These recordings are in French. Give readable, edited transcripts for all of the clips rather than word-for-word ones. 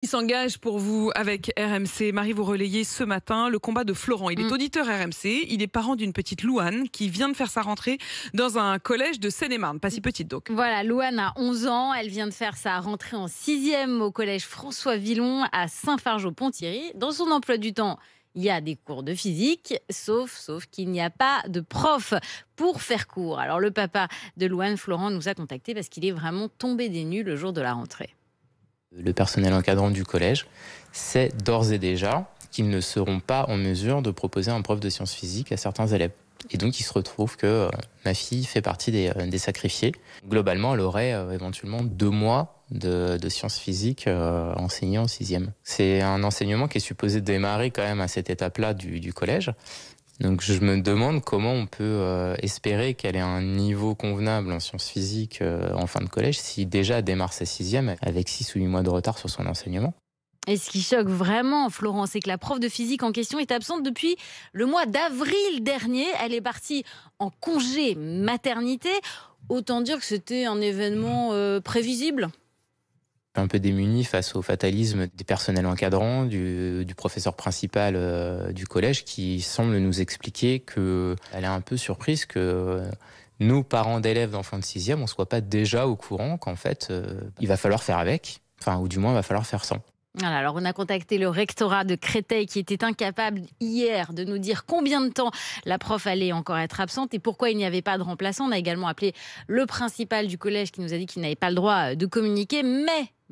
Il s'engage pour vous avec RMC. Marie, vous relayez ce matin le combat de Florent. Il est auditeur RMC. Il est parent d'une petite Louane qui vient de faire sa rentrée dans un collège de Seine-et-Marne. Pas si petite donc. Voilà, Louane a 11 ans. Elle vient de faire sa rentrée en 6e au collège François Villon à Saint-Fargeau-Pont-Thierry. Dans son emploi du temps, il y a des cours de physique, sauf qu'il n'y a pas de prof pour faire cours. Alors le papa de Louane, Florent, nous a contactés parce qu'il est vraiment tombé des nues le jour de la rentrée. Le personnel encadrant du collège sait d'ores et déjà qu'ils ne seront pas en mesure de proposer un prof de sciences physiques à certains élèves. Et donc il se retrouve que ma fille fait partie des sacrifiés. Globalement, elle aurait éventuellement 2 mois de sciences physiques enseignées en 6e. C'est un enseignement qui est supposé démarrer quand même à cette étape-là du collège. Donc je me demande comment on peut espérer qu'elle ait un niveau convenable en sciences physiques en fin de collège si déjà elle démarre sa 6e avec 6 ou 8 mois de retard sur son enseignement. Et ce qui choque vraiment, Florent, c'est que la prof de physique en question est absente depuis le mois d'avril dernier. Elle est partie en congé maternité. Autant dire que c'était un événement prévisible. Un peu démunis face au fatalisme des personnels encadrants, du professeur principal du collège qui semble nous expliquer qu'elle est un peu surprise que nous, parents d'élèves d'enfants de 6e, on ne soit pas déjà au courant qu'en fait, il va falloir faire avec, ou du moins il va falloir faire sans. Voilà, alors on a contacté le rectorat de Créteil qui était incapable hier de nous dire combien de temps la prof allait encore être absente et pourquoi il n'y avait pas de remplaçant. On a également appelé le principal du collège qui nous a dit qu'il n'avait pas le droit de communiquer,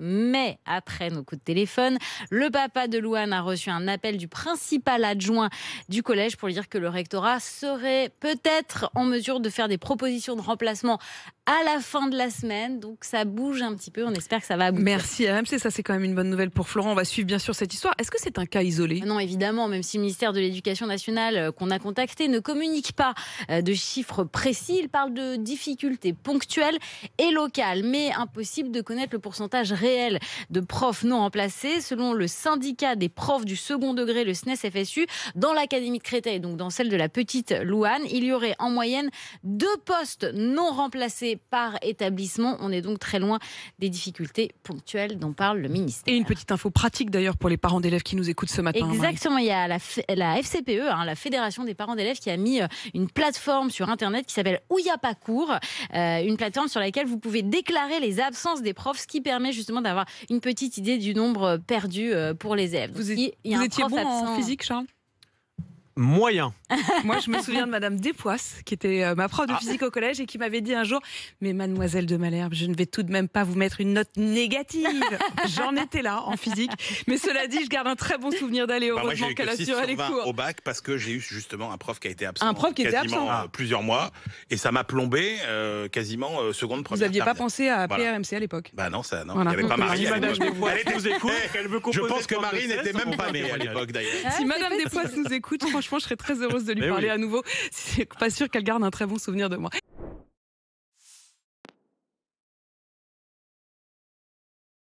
mais après nos coups de téléphone, le papa de Louane a reçu un appel du principal adjoint du collège pour lui dire que le rectorat serait peut-être en mesure de faire des propositions de remplacement à la fin de la semaine. Donc ça bouge un petit peu, on espère que ça va aboutir. Merci RMC, ça c'est quand même une bonne nouvelle pour Florent. On va suivre bien sûr cette histoire. Est-ce que c'est un cas isolé ? Non, évidemment, même si le ministère de l'Éducation nationale qu'on a contacté ne communique pas de chiffres précis, il parle de difficultés ponctuelles et locales, mais impossible de connaître le pourcentage réel de profs non remplacés. Selon le syndicat des profs du second degré, le SNES-FSU, dans l'académie de Créteil, donc dans celle de la petite Louane, il y aurait en moyenne 2 postes non remplacés par établissement. On est donc très loin des difficultés ponctuelles dont parle le ministère. Et une petite info pratique d'ailleurs pour les parents d'élèves qui nous écoutent ce matin. Exactement, il y a la FCPE, la Fédération des parents d'élèves, qui a mis une plateforme sur Internet qui s'appelle Ouyapacours, une plateforme sur laquelle vous pouvez déclarer les absences des profs, ce qui permet justement d'avoir une petite idée du nombre perdu pour les élèves. Vous étiez bon en physique, Charles ? Moyen. Moi, je me souviens de Madame Despoisses, qui était ma prof de physique au collège et qui m'avait dit un jour « Mais mademoiselle de Malherbe, je ne vais tout de même pas vous mettre une note négative. » J'en étais là, en physique. Mais cela dit, je garde un très bon souvenir d'aller. Heureusement qu'elle assurait les cours. Au bac, parce que j'ai eu justement un prof qui a été absent. Un prof qui était absent. Plusieurs mois. Et ça m'a plombé quasiment seconde, première. Vous n'aviez pas pensé à appeler RMC à l'époque ? Bah non, ça, non. Voilà. Il n'y avait pas Marie à l'époque. Je pense que Marie n'était même pas née à l'époque d'ailleurs. Si Madame Despoisses nous écoute, franchement, je serais très heureuse de lui parler à nouveau. C'est pas sûr qu'elle garde un très bon souvenir de moi.